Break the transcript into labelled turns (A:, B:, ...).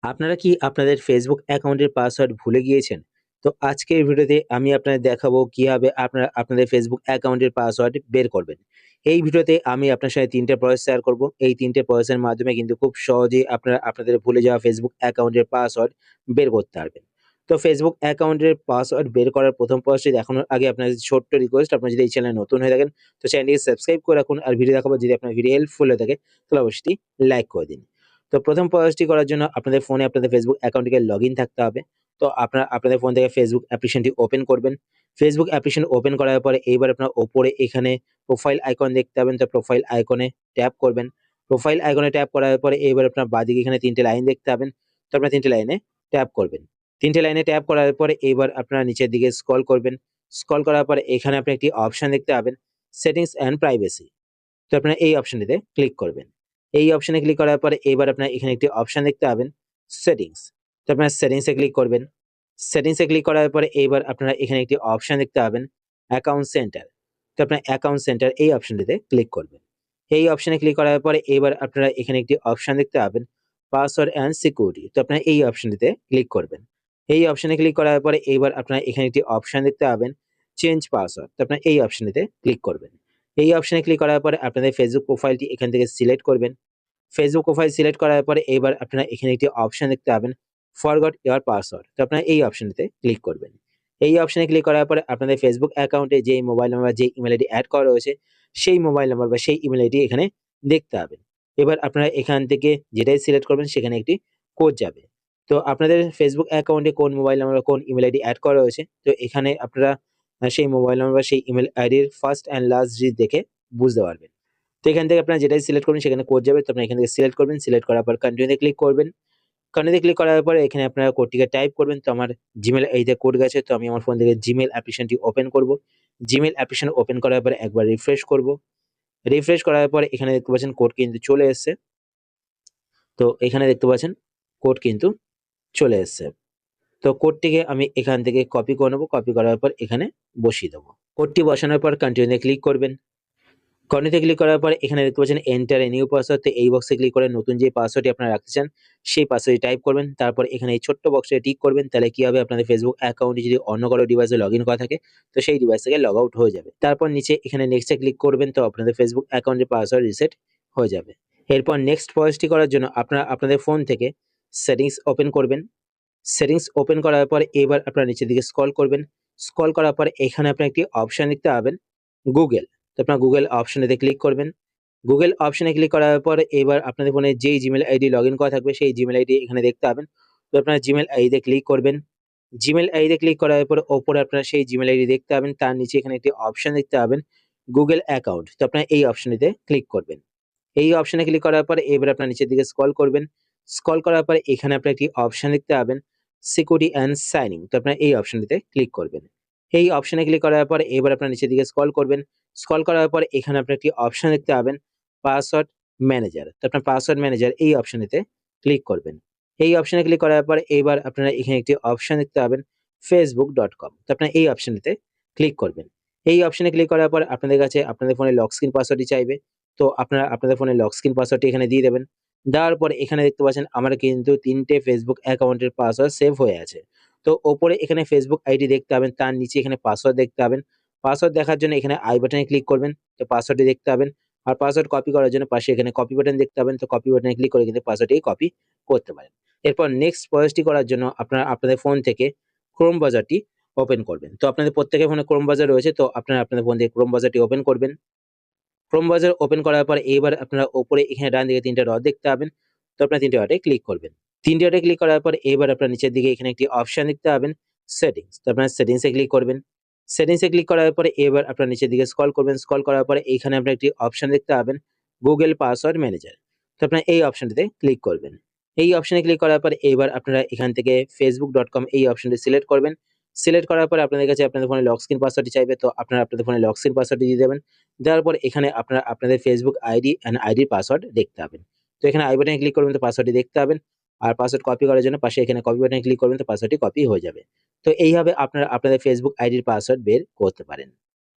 A: আপনারা কি আপনাদের ফেসবুক অ্যাকাউন্টের পাসওয়ার্ড ভুলে গিয়েছেন? তো আজকের ভিডিওতে আমি আপনাদের দেখাবো কিভাবে আপনারা আপনাদের ফেসবুক অ্যাকাউন্টের পাসওয়ার্ড বের করবেন। এই ভিডিওতে আমি আপনার সাথে ৩ টে প্রসেস শেয়ার করব। এই ৩ টে প্রসেসের মাধ্যমে কিন্তু খুব সহজেই আপনারা আপনাদের ভুলে যাওয়া ফেসবুক অ্যাকাউন্টের পাসওয়ার্ড বের করতে পারবেন। তো ফেসবুক অ্যাকাউন্টের পাসওয়ার্ড বের করার প্রথম প্রসেসটি দেখানোর আগে আপনাদের ছোট্ট রিকোয়েস্ট, আপনারা যদি এই চ্যানেলে নতুন হয়ে থাকেন তো চ্যানেলটিকে সাবস্ক্রাইব করে রাখুন। আর ভিডিও দেখার পর যদি আপনার ভিডিও হেল্পফুল হয়ে থাকে তাহলে অবশ্যই লাইক করে দিন। তো প্রথম প্রসেসটি করার জন্য আপনাদের ফোনে আপনাদের ফেসবুক অ্যাকাউন্টটিকে লগইন থাকতে হবে। তো আপনারা আপনাদের ফোন থেকে ফেসবুক অ্যাপ্লিকেশনটি ওপেন করবেন। ফেসবুক অ্যাপ্লিকেশন ওপেন করার পরে এইবার আপনারা ওপরে এখানে প্রোফাইল আইকন দেখতে পাবেন। তো প্রোফাইল আইকনে ট্যাপ করবেন। প্রোফাইল আইকনে ট্যাপ করার পরে এইবার আপনার বাঁদিকে এখানে ৩ টে লাইন দেখতে পাবেন। তো আপনারা ৩ টে লাইনে ট্যাপ করবেন। ৩ টে লাইনে ট্যাপ করার পরে এইবার আপনারা নিচের দিকে স্ক্রল করবেন। স্ক্রল করার পরে এখানে আপনি একটি অপশন দেখতে পাবেন, সেটিংস অ্যান্ড প্রাইভেসি। তো আপনারা এই অপশনটিতে ক্লিক করবেন। এই অপশনে ক্লিক করার পরে এবার আপনারা এখানে একটি অপশন দেখতে পাবেন, সেটিংস। তো আপনারা সেটিংস এ ক্লিক করবেন। সেটিংস এ ক্লিক করার পরে এবার আপনারা এখানে একটি অপশন দেখতে পাবেন, অ্যাকাউন্ট সেন্টার। তো আপনারা অ্যাকাউন্ট সেন্টার এই অপশনটিতে ক্লিক করবেন। এই অপশনে ক্লিক করার পরে এবার আপনারা এখানে একটি অপশন দেখতে পাবেন, পাসওয়ার্ড অ্যান্ড সিকিউরিটি। তো আপনারা এই অপশনটিতে ক্লিক করবেন। এই অপশনে ক্লিক করার পরে এবার আপনারা এখানে একটি অপশন দেখতে পাবেন, চেঞ্জ পাসওয়ার্ড। তো আপনারা এই অপশনটিতে ক্লিক করবেন। এই অপশনে ক্লিক করার পরে আপনাদের ফেসবুক প্রোফাইলটি এখান থেকে সিলেক্ট করবেন। ফেসবুক প্রোফাইল সিলেক্ট করার পরে এবার আপনারা এখানে একটি অপশন দেখতে পাবেন, ফরগট ইওর পাসওয়ার্ড। তো আপনারা এই অপশনটিতে ক্লিক করবেন। এই অপশনে ক্লিক করার পরে আপনাদের ফেসবুক অ্যাকাউন্টে যেই মোবাইল নাম্বার, যে ইমেল আইডি অ্যাড করা রয়েছে সেই মোবাইল নাম্বার বা সেই ইমেল আইডি এখানে দেখতে পাবেন। এবার আপনারা এখান থেকে যেটাই সিলেক্ট করবেন সেখানে একটি কোড যাবে। তো আপনাদের ফেসবুক অ্যাকাউন্টে কোন মোবাইল নাম্বার বা কোন ইমেল আইডি অ্যাড করা রয়েছে, তো এখানে আপনারা সেই মোবাইল নাম্বার বা সেই ইমেল আইডির ফার্স্ট অ্যান্ড লাস্ট ডিজিট দেখে বুঝতে পারবেন। তো এখান থেকে আপনারা যেটাই সিলেক্ট করবেন সেখানে কোড যাবে। তো আপনারা এখান থেকে সিলেক্ট করবেন। সিলেক্ট করার পর কন্টিনিউ ক্লিক করবেন। কন্টিনিউ ক্লিক করার পরে এখানে আপনারা কোডটিকে টাইপ করবেন। তো আমার জিমেইল আইডিতে কোড গেছে। তো আমি আমার ফোন থেকে জিমেইল অ্যাপ্লিকেশনটি ওপেন করব। জিমেইল অ্যাপ্লিকেশন ওপেন করার পরে একবার রিফ্রেশ করব। রিফ্রেশ করার পরে এখানে দেখতে পাচ্ছেন কোড কিন্তু চলে এসেছে। তো এখানে দেখতে পাচ্ছেন কোড কিন্তু চলে এসেছে। তো কোডটিকে আমি এখান থেকে কপি করে নেব। কপি করার পর এখানে বসিয়ে দেবো। কোডটি বসানোর পর কন্টিনিউ ক্লিক করবেন। কর্নারে ক্লিক করার পর এখানে দেখতে পাচ্ছেন এন্টার এ নিউ পাসওয়ার্ড। তো এই বক্সে ক্লিক করে নতুন যে পাসওয়ার্ডটি আপনারা রাখতে চান সেই পাসওয়ার্ডটি টাইপ করবেন। তারপর এখানে এই ছোট্ট বক্সে টিক করবেন। তাহলে কি হবে, আপনাদের ফেসবুক অ্যাকাউন্টে যদি অন্য কারো ডিভাইসে লগইন করা থাকে তো সেই ডিভাইস থেকে লগ আউট হয়ে যাবে। তারপর নিচে এখানে নেক্সট এ ক্লিক করবেন। তো আপনাদের ফেসবুক অ্যাকাউন্টের পাসওয়ার্ড রিসেট হয়ে যাবে। এরপর নেক্সট প্রসেসটি করার জন্য আপনারা আপনাদের ফোন থেকে সেটিংস ওপেন করবেন। সেটিংস ওপেন করার পর এবার আপনারা নিচের দিকে স্ক্রল করবেন। স্ক্রল করার পর এখানে আপনি একটি অপশন দেখতে পাবেন, গুগল। তো আপনার গুগল অপশনেতে ক্লিক করবেন। গুগল অপশনে ক্লিক করার পর এবার আপনাদের ফোনে যেই জিমেইল আইডি লগইন করা থাকবে সেই জিমেইল আইডি এখানে দেখতে পাবেন। তো আপনারা জিমেইল আইডিতে ক্লিক করবেন। জিমেইল আইডিতে ক্লিক করার পর ওপরে আপনারা সেই জিমেইল আইডি দেখতে পাবেন। তার নিচে এখানে একটি অপশন দেখতে পাবেন, গুগল অ্যাকাউন্ট। তো আপনারা এই অপশনটিতে ক্লিক করবেন। এই অপশনে ক্লিক করার পর এবার আপনার নিচের দিকে স্ক্রল করবেন। স্ক্রল করার পর এখানে আপনারা একটি অপশন দেখতে পাবেন, সিকিউরিটি অ্যান্ড সাইন ইন। তো আপনারা এই অপশনটিতে ক্লিক করবেন। এই অপশনে ক্লিক করার পর এবার আপনার নিচের দিকে স্ক্রল করবেন। স্ক্রল করার পর এখানে আপনারা একটি অপশন দেখতে পাবেন, পাসওয়ার্ড ম্যানেজার। তো আপনার পাসওয়ার্ড ম্যানেজার এই অপশনটিতে ক্লিক করবেন। এই অপশনে ক্লিক করার পর এবার আপনারা এখানে একটি অপশন দেখতে পাবেন, facebook.com। তো আপনারা এই অপশনটিতে ক্লিক করবেন। এই অপশনে ক্লিক করার পর আপনাদের কাছে আপনাদের ফোনে লক স্ক্রিন পাসওয়ার্ডটি চাইবে। তো আপনারা আপনাদের ফোনে লক স্ক্রিন পাসওয়ার্ডটি এখানে দিয়ে দেবেন। দেওয়ার পরে এখানে দেখতে পাচ্ছেন আমার কিন্তু ৩ টে ফেসবুক অ্যাকাউন্টের পাসওয়ার্ড সেভ হয়ে আছে। তো ওপরে এখানে ফেসবুক আইডি দেখতে পাবেন, তার নিচে এখানে পাসওয়ার্ড দেখতে পাবেন। পাসওয়ার্ড দেখার জন্য এখানে আই বাটনে ক্লিক করবেন। তো পাসওয়ার্ডটি দেখতে পাবেন। আর পাসওয়ার্ড কপি করার জন্য পাশে এখানে কপি বাটন দেখতে পাবেন। তো কপি বাটনে ক্লিক করে কিন্তু পাসওয়ার্ডটি কপি করতে পারেন। এরপর নেক্সট প্রসেসটি করার জন্য আপনারা আপনাদের ফোন থেকে ক্রোম ব্রাউজারটি ওপেন করবেন। তো আপনাদের প্রত্যেকের ফোনে ক্রোম ব্রাউজার রয়েছে। তো আপনারা আপনাদের ফোন থেকে ক্রোম ব্রাউজারটি ওপেন করবেন। ক্রোম ব্রাউজার ওপেন করার পর এইবার আপনারা উপরে এখানে ডান দিকে ৩ টা ডট দেখতে পাবেন। তো আপনারা ৩ টে ডটে ক্লিক করবেন। ৩ টে ডটে ক্লিক করার পর এবার আপনারা নিচের দিকে এখানে একটি অপশন দেখতে পাবেন, সেটিংস। তো আপনারা সেটিংস এ ক্লিক করবেন। সেটিংস এ ক্লিক করার পরে এবার আপনারা নিচের দিকে স্ক্রল করবেন। স্ক্রল করার পরে এখানে আপনারা একটি অপশন দেখতে পাবেন, গুগল পাসওয়ার্ড ম্যানেজার। তো আপনারা এই অপশনটিতে ক্লিক করবেন। এই অপশনে ক্লিক করার পর এবার আপনারা এখান থেকে facebook.com এই অপশনটি সিলেক্ট করবেন। সিলেক্ট করার পরে আপনাদের কাছে আপনাদের ফোনে লক স্ক্রিন পাসওয়ার্ডটি চাইবে। তো আপনারা আপনাদের ফোনে লক স্ক্রিন পাসওয়ার্ডটি দিয়ে দেবেন। দেওয়ার পর এখানে আপনারা আপনাদের ফেসবুক আইডি অ্যান্ড আইডির পাসওয়ার্ড দেখতে পাবেন। তো এখানে আই বাটনে ক্লিক করবেন, তো পাসওয়ার্ডটি দেখতে পাবেন। আর পাসওয়ার্ড কপি করার জন্য পাশে এখানে কপি বাটনে ক্লিক করবেন, তো পাসওয়ার্ডটি কপি হয়ে যাবে। তো এইভাবে আপনারা আপনাদের ফেসবুক আইডির পাসওয়ার্ড বের করতে পারেন।